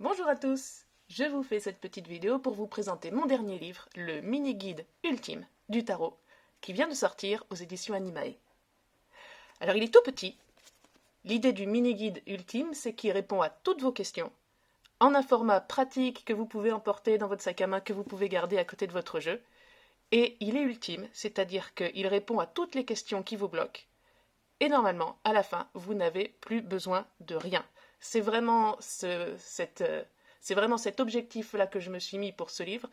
Bonjour à tous, je vous fais cette petite vidéo pour vous présenter mon dernier livre, le mini-guide ultime du tarot, qui vient de sortir aux éditions Animae. Alors il est tout petit. L'idée du mini-guide ultime, c'est qu'il répond à toutes vos questions, en un format pratique que vous pouvez emporter dans votre sac à main, que vous pouvez garder à côté de votre jeu. Et il est ultime, c'est-à-dire qu'il répond à toutes les questions qui vous bloquent. Et normalement, à la fin, vous n'avez plus besoin de rien. C'est vraiment cet objectif-là que je me suis mis pour ce livre.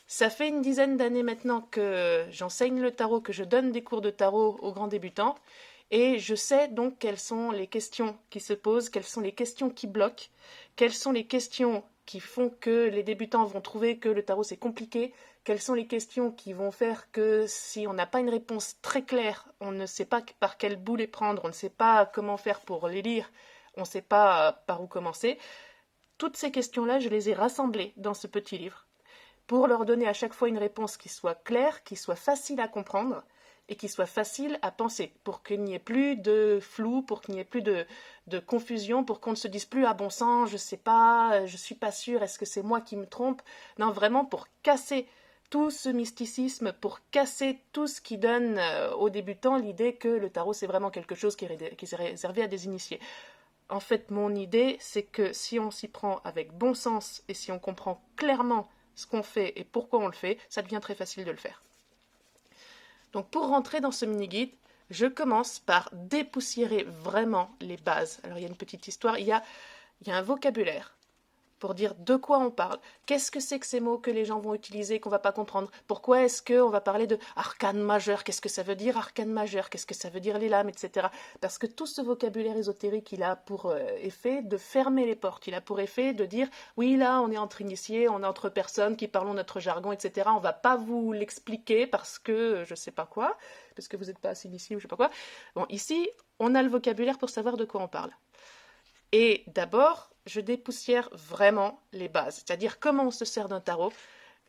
Ça fait une dizaine d'années maintenant que j'enseigne le tarot, que je donne des cours de tarot aux grands débutants. Et je sais donc quelles sont les questions qui se posent, quelles sont les questions qui bloquent, quelles sont les questions qui font que les débutants vont trouver que le tarot c'est compliqué, quelles sont les questions qui vont faire que si on n'a pas une réponse très claire, on ne sait pas par quel bout les prendre, on ne sait pas comment faire pour les lire, on ne sait pas par où commencer. Toutes ces questions-là, je les ai rassemblées dans ce petit livre pour leur donner à chaque fois une réponse qui soit claire, qui soit facile à comprendre et qui soit facile à penser, pour qu'il n'y ait plus de flou, pour qu'il n'y ait plus de confusion, pour qu'on ne se dise plus « ah bon sang, je sais pas, je suis pas sûr, est-ce que c'est moi qui me trompe ?» Non, vraiment pour casser tout ce mysticisme, pour casser tout ce qui donne aux débutants l'idée que le tarot c'est vraiment quelque chose qui est réservé à des initiés. En fait, mon idée, c'est que si on s'y prend avec bon sens et si on comprend clairement ce qu'on fait et pourquoi on le fait, ça devient très facile de le faire. Donc pour rentrer dans ce mini-guide, je commence par dépoussiérer vraiment les bases. Alors il y a une petite histoire, il y a un vocabulaire pour dire de quoi on parle. Qu'est-ce que c'est que ces mots que les gens vont utiliser, qu'on ne va pas comprendre? Pourquoi est-ce qu'on va parler de arcane majeur? Qu'est-ce que ça veut dire arcane majeur? Qu'est-ce que ça veut dire les lames, etc. Parce que tout ce vocabulaire ésotérique, il a pour effet de fermer les portes. Il a pour effet de dire, oui, là, on est entre initiés, on est entre personnes qui parlons notre jargon, etc. On ne va pas vous l'expliquer parce que je ne sais pas quoi, parce que vous n'êtes pas assez initié ou je ne sais pas quoi. Bon, ici, on a le vocabulaire pour savoir de quoi on parle. Et d'abord, je dépoussière vraiment les bases, c'est-à-dire comment on se sert d'un tarot.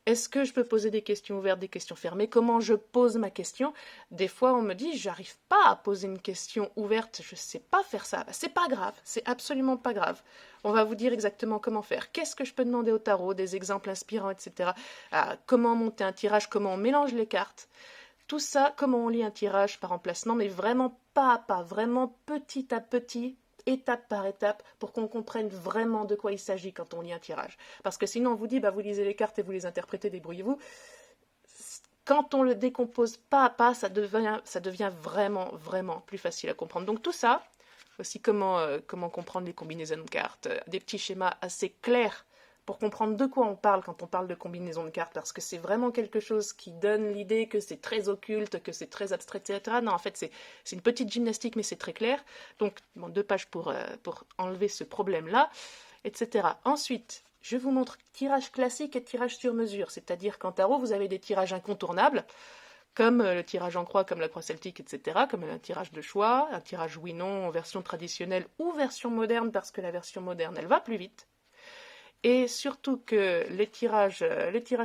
Est-ce que je peux poser des questions ouvertes, des questions fermées? Comment je pose ma question? Des fois, on me dit, j'arrive pas à poser une question ouverte, je sais pas faire ça. C'est pas grave, c'est absolument pas grave. On va vous dire exactement comment faire. Qu'est-ce que je peux demander au tarot? Des exemples inspirants, etc. Comment monter un tirage? Comment on mélange les cartes? Tout ça, comment on lit un tirage par emplacement, mais vraiment pas à pas, vraiment petit à petit, étape par étape, pour qu'on comprenne vraiment de quoi il s'agit quand on lit un tirage. Parce que sinon on vous dit, vous lisez les cartes et vous les interprétez, débrouillez-vous. Quand on le décompose pas à pas, ça devient vraiment, vraiment plus facile à comprendre. Donc tout ça, aussi comment comprendre les combinaisons de cartes, des petits schémas assez clairs pour comprendre de quoi on parle quand on parle de combinaison de cartes, parce que c'est vraiment quelque chose qui donne l'idée que c'est très occulte, que c'est très abstrait, etc. Non, en fait, c'est une petite gymnastique, mais c'est très clair. Donc, 2 pages pour enlever ce problème-là, etc. Ensuite, je vous montre tirage classique et tirage sur mesure, c'est-à-dire qu'en tarot, vous avez des tirages incontournables, comme le tirage en croix, comme la croix celtique, etc., comme un tirage de choix, un tirage oui-non en version traditionnelle ou version moderne, parce que la version moderne, elle va plus vite. Et surtout que les tirages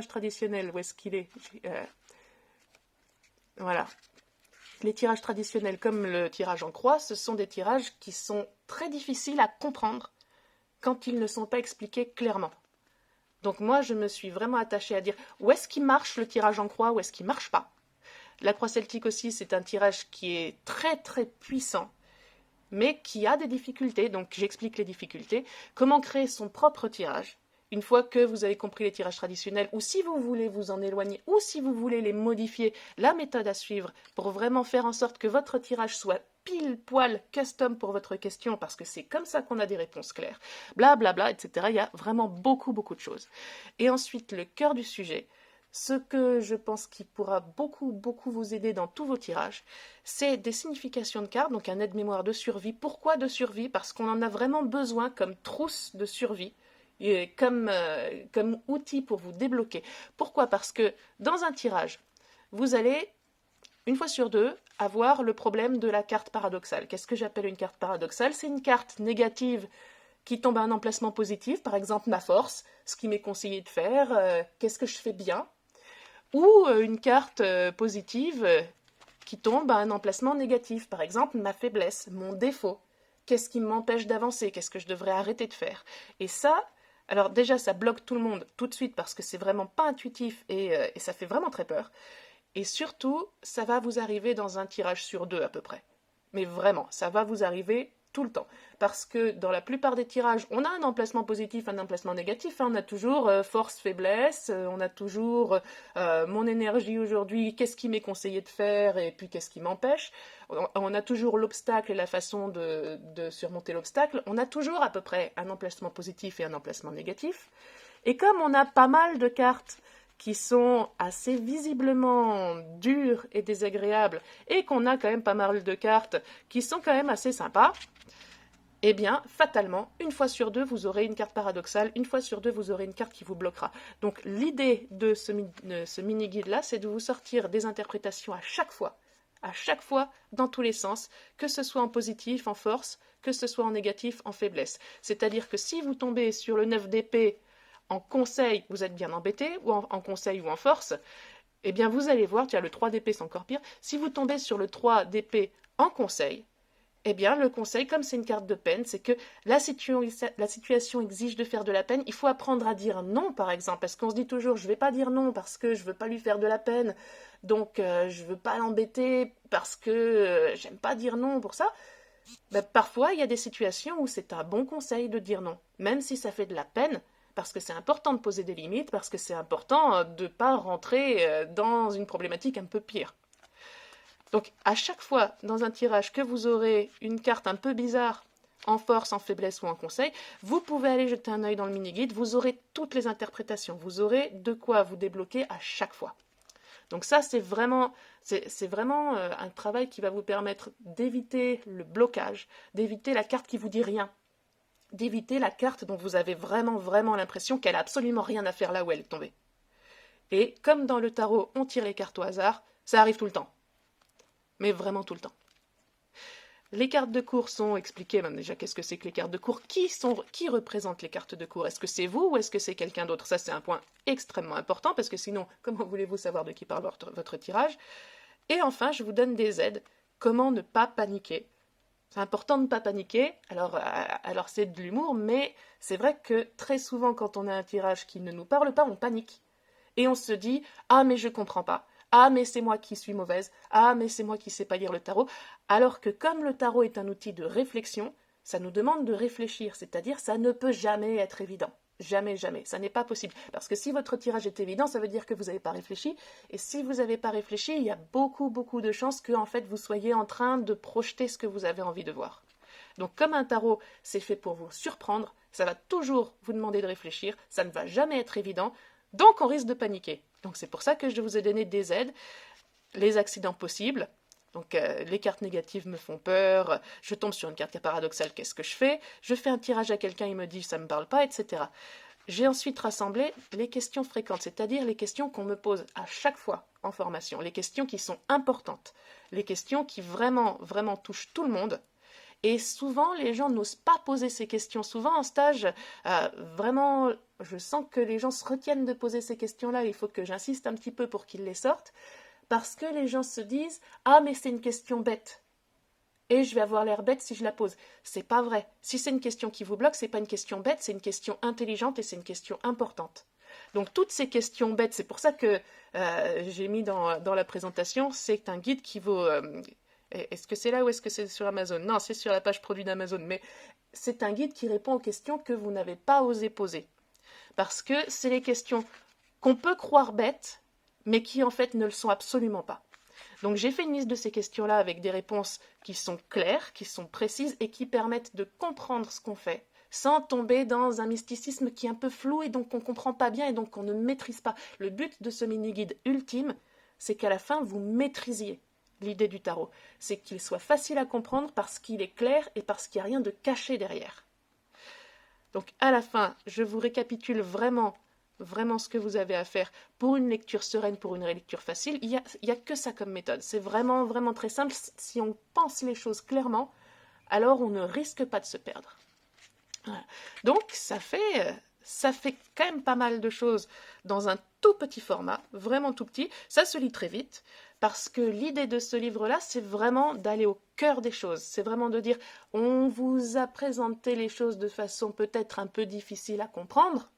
traditionnels, où est-ce qu'il est, voilà. Les tirages traditionnels comme le tirage en croix, ce sont des tirages qui sont très difficiles à comprendre quand ils ne sont pas expliqués clairement. Donc moi, je me suis vraiment attachée à dire où est-ce qu'il marche le tirage en croix, où est-ce qu'il marche pas. La croix celtique aussi, c'est un tirage qui est très très puissant, mais qui a des difficultés, donc j'explique les difficultés. Comment créer son propre tirage, une fois que vous avez compris les tirages traditionnels, ou si vous voulez vous en éloigner, ou si vous voulez les modifier, la méthode à suivre pour vraiment faire en sorte que votre tirage soit pile poil custom pour votre question, parce que c'est comme ça qu'on a des réponses claires, blablabla, bla, bla, etc. Il y a vraiment beaucoup, beaucoup de choses. Et ensuite, le cœur du sujet, ce que je pense qui pourra beaucoup, beaucoup vous aider dans tous vos tirages, c'est des significations de cartes, donc un aide-mémoire de survie. Pourquoi de survie? Parce qu'on en a vraiment besoin comme trousse de survie, et comme outil pour vous débloquer. Pourquoi? Parce que dans un tirage, vous allez, une fois sur deux, avoir le problème de la carte paradoxale. Qu'est-ce que j'appelle une carte paradoxale? C'est une carte négative qui tombe à un emplacement positif, par exemple ma force, ce qui m'est conseillé de faire, qu'est-ce que je fais bien, ou une carte positive qui tombe à un emplacement négatif, par exemple ma faiblesse, mon défaut, qu'est-ce qui m'empêche d'avancer, qu'est-ce que je devrais arrêter de faire. Et ça, Alors déjà, ça bloque tout le monde tout de suite parce que c'est vraiment pas intuitif et ça fait vraiment très peur. Et surtout, ça va vous arriver dans un tirage sur 2 à peu près. Mais vraiment, ça va vous arriver tout le temps. Parce que dans la plupart des tirages, on a un emplacement positif, un emplacement négatif. On a toujours force, faiblesse, on a toujours mon énergie aujourd'hui, qu'est-ce qui m'est conseillé de faire et puis qu'est-ce qui m'empêche. On a toujours l'obstacle et la façon de surmonter l'obstacle. On a toujours à peu près un emplacement positif et un emplacement négatif. Et comme on a pas mal de cartes qui sont assez visiblement dures et désagréables, et qu'on a quand même pas mal de cartes qui sont quand même assez sympas, eh bien, fatalement, une fois sur 2, vous aurez une carte paradoxale, une fois sur 2, vous aurez une carte qui vous bloquera. Donc l'idée de ce mini-guide-là, c'est de vous sortir des interprétations à chaque fois, dans tous les sens, que ce soit en positif, en force, que ce soit en négatif, en faiblesse. C'est-à-dire que si vous tombez sur le 9 d'épée en conseil, vous êtes bien embêté, ou en conseil ou en force, eh bien vous allez voir, tiens, le 3 d'épée c'est encore pire, si vous tombez sur le 3 d'épée en conseil, eh bien le conseil, comme c'est une carte de peine, c'est que la situation exige de faire de la peine, il faut apprendre à dire non par exemple, parce qu'on se dit toujours je ne vais pas dire non parce que je ne veux pas lui faire de la peine, donc je ne veux pas l'embêter parce que j'aime pas dire non pour ça. Ben, parfois il y a des situations où c'est un bon conseil de dire non, même si ça fait de la peine, parce que c'est important de poser des limites, parce que c'est important de ne pas rentrer dans une problématique un peu pire. Donc à chaque fois dans un tirage que vous aurez une carte un peu bizarre, en force, en faiblesse ou en conseil, vous pouvez aller jeter un œil dans le mini-guide, vous aurez toutes les interprétations, vous aurez de quoi vous débloquer à chaque fois. Donc ça, c'est vraiment un travail qui va vous permettre d'éviter le blocage, d'éviter la carte qui vous dit rien, d'éviter la carte dont vous avez vraiment l'impression qu'elle a absolument rien à faire là où elle est tombée. Et comme dans le tarot, on tire les cartes au hasard, ça arrive tout le temps. Mais vraiment tout le temps. Les cartes de cours sont expliquées, même déjà qu'est-ce que c'est que les cartes de cours, qui représente les cartes de cours? Est-ce que c'est vous ou est-ce que c'est quelqu'un d'autre? Ça c'est un point extrêmement important parce que sinon, comment voulez-vous savoir de qui parle votre tirage? Et enfin, je vous donne des aides. Comment ne pas paniquer? C'est important de ne pas paniquer, alors c'est de l'humour, mais c'est vrai que très souvent quand on a un tirage qui ne nous parle pas, on panique. Et on se dit « Ah mais je comprends pas »,« Ah mais c'est moi qui suis mauvaise »,« Ah mais c'est moi qui sais pas lire le tarot », alors que comme le tarot est un outil de réflexion, ça nous demande de réfléchir, c'est-à-dire ça ne peut jamais être évident. Jamais, ça n'est pas possible. Parce que si votre tirage est évident, ça veut dire que vous n'avez pas réfléchi. Et si vous n'avez pas réfléchi, il y a beaucoup de chances que en fait, vous soyez en train de projeter ce que vous avez envie de voir. Donc comme un tarot, c'est fait pour vous surprendre, ça va toujours vous demander de réfléchir, ça ne va jamais être évident, donc on risque de paniquer. Donc c'est pour ça que je vous ai donné des aides, les accidents possibles. Donc les cartes négatives me font peur, je tombe sur une carte paradoxale, qu'est-ce que je fais? Je fais un tirage à quelqu'un, il me dit ça me parle pas, etc. J'ai ensuite rassemblé les questions fréquentes, c'est-à-dire les questions qu'on me pose à chaque fois en formation, les questions qui sont importantes, les questions qui vraiment touchent tout le monde. Et souvent, les gens n'osent pas poser ces questions. Souvent, en stage, vraiment, je sens que les gens se retiennent de poser ces questions-là. Il faut que j'insiste un petit peu pour qu'ils les sortent. Parce que les gens se disent « Ah, mais c'est une question bête. Et je vais avoir l'air bête si je la pose. » C'est pas vrai. Si c'est une question qui vous bloque, c'est pas une question bête, c'est une question intelligente et c'est une question importante. Donc toutes ces questions bêtes, c'est pour ça que j'ai mis dans la présentation, c'est un guide qui vaut... est-ce que c'est là ou est-ce que c'est sur Amazon? Non, c'est sur la page produit d'Amazon, mais c'est un guide qui répond aux questions que vous n'avez pas osé poser. Parce que c'est les questions qu'on peut croire bêtes, mais qui en fait ne le sont absolument pas. Donc j'ai fait une liste de ces questions-là avec des réponses qui sont claires, qui sont précises et qui permettent de comprendre ce qu'on fait, sans tomber dans un mysticisme qui est un peu flou et donc on ne comprend pas bien et donc on ne maîtrise pas. Le but de ce mini-guide ultime, c'est qu'à la fin, vous maîtrisiez l'idée du tarot. C'est qu'il soit facile à comprendre parce qu'il est clair et parce qu'il n'y a rien de caché derrière. Donc à la fin, je vous récapitule vraiment ce que vous avez à faire pour une lecture sereine, pour une relecture facile. Il y a que ça comme méthode. C'est vraiment très simple. Si on pense les choses clairement, alors on ne risque pas de se perdre. Voilà. Donc ça fait ça fait quand même pas mal de choses dans un tout petit format, vraiment tout petit. Ça se lit très vite, parce que l'idée de ce livre-là, c'est vraiment d'aller au cœur des choses. C'est vraiment de dire, on vous a présenté les choses de façon peut-être un peu difficile à comprendre,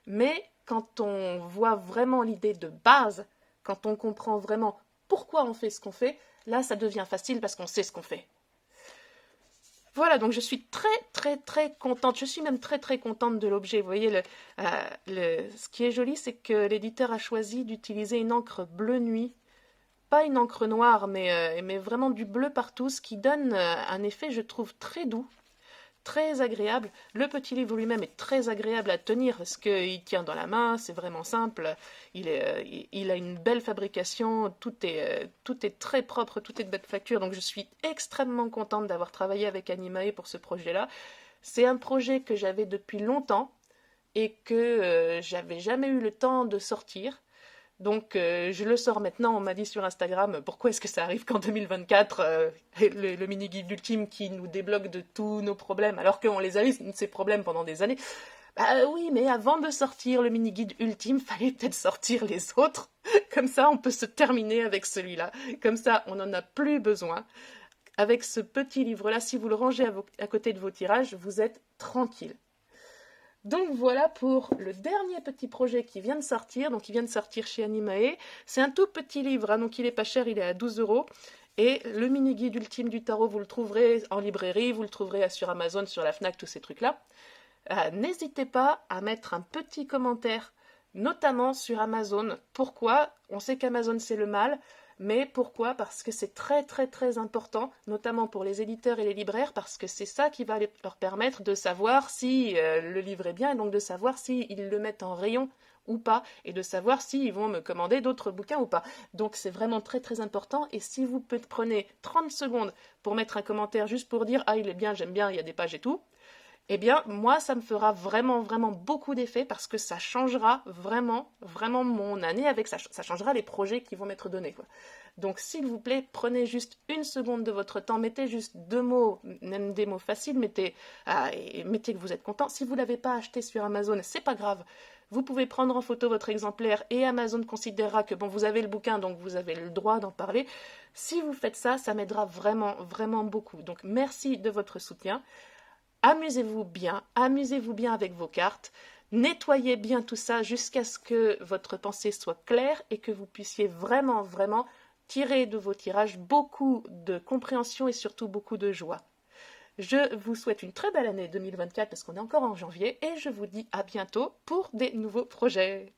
mais quand on voit vraiment l'idée de base, quand on comprend vraiment pourquoi on fait ce qu'on fait, là, ça devient facile parce qu'on sait ce qu'on fait. Voilà, donc je suis très contente. Je suis même très contente de l'objet. Vous voyez, ce qui est joli, c'est que l'éditeur a choisi d'utiliser une encre bleu nuit. Pas une encre noire, mais vraiment du bleu partout, ce qui donne un effet, je trouve, très doux, très agréable. Le petit livre lui-même est très agréable à tenir parce qu'il tient dans la main, c'est vraiment simple. Il a une belle fabrication, tout est très propre, tout est de belle facture. Donc je suis extrêmement contente d'avoir travaillé avec Animae pour ce projet-là. C'est un projet que j'avais depuis longtemps et que j'avais jamais eu le temps de sortir. Donc je le sors maintenant, on m'a dit sur Instagram, pourquoi est-ce que ça arrive qu'en 2024, le mini-guide ultime qui nous débloque de tous nos problèmes, alors qu'on les a eu, ces problèmes, pendant des années. Bah oui, mais avant de sortir le mini-guide ultime, fallait peut-être sortir les autres. Comme ça, on peut se terminer avec celui-là. Comme ça, on n'en a plus besoin. Avec ce petit livre-là, si vous le rangez à côté de vos tirages, vous êtes tranquille. Donc voilà pour le dernier petit projet qui vient de sortir, donc il vient de sortir chez Animae. C'est un tout petit livre, hein, donc il est pas cher, il est à 12 €. Et le mini-guide ultime du tarot, vous le trouverez en librairie, vous le trouverez sur Amazon, sur la Fnac, tous ces trucs-là. N'hésitez pas à mettre un petit commentaire, notamment sur Amazon. Pourquoi? On sait qu'Amazon c'est le mal, mais pourquoi? Parce que c'est très important, notamment pour les éditeurs et les libraires, parce que c'est ça qui va leur permettre de savoir si le livre est bien, et donc de savoir s'ils le mettent en rayon ou pas, et de savoir s'ils vont me commander d'autres bouquins ou pas. Donc c'est vraiment très important, et si vous prenez 30 secondes pour mettre un commentaire juste pour dire « Ah, il est bien, j'aime bien, il y a des pages et tout », eh bien, moi, ça me fera vraiment beaucoup d'effet parce que ça changera vraiment mon année avec ça. Ça changera les projets qui vont m'être donnés, quoi. Donc, s'il vous plaît, prenez juste une seconde de votre temps, mettez juste 2 mots, même des mots faciles, mettez que vous êtes content. Si vous ne l'avez pas acheté sur Amazon, c'est pas grave. Vous pouvez prendre en photo votre exemplaire et Amazon considérera que bon, vous avez le bouquin, donc vous avez le droit d'en parler. Si vous faites ça, ça m'aidera vraiment beaucoup. Donc, merci de votre soutien. Amusez-vous bien avec vos cartes, nettoyez bien tout ça jusqu'à ce que votre pensée soit claire et que vous puissiez vraiment tirer de vos tirages beaucoup de compréhension et surtout beaucoup de joie. Je vous souhaite une très belle année 2024 parce qu'on est encore en janvier et je vous dis à bientôt pour des nouveaux projets.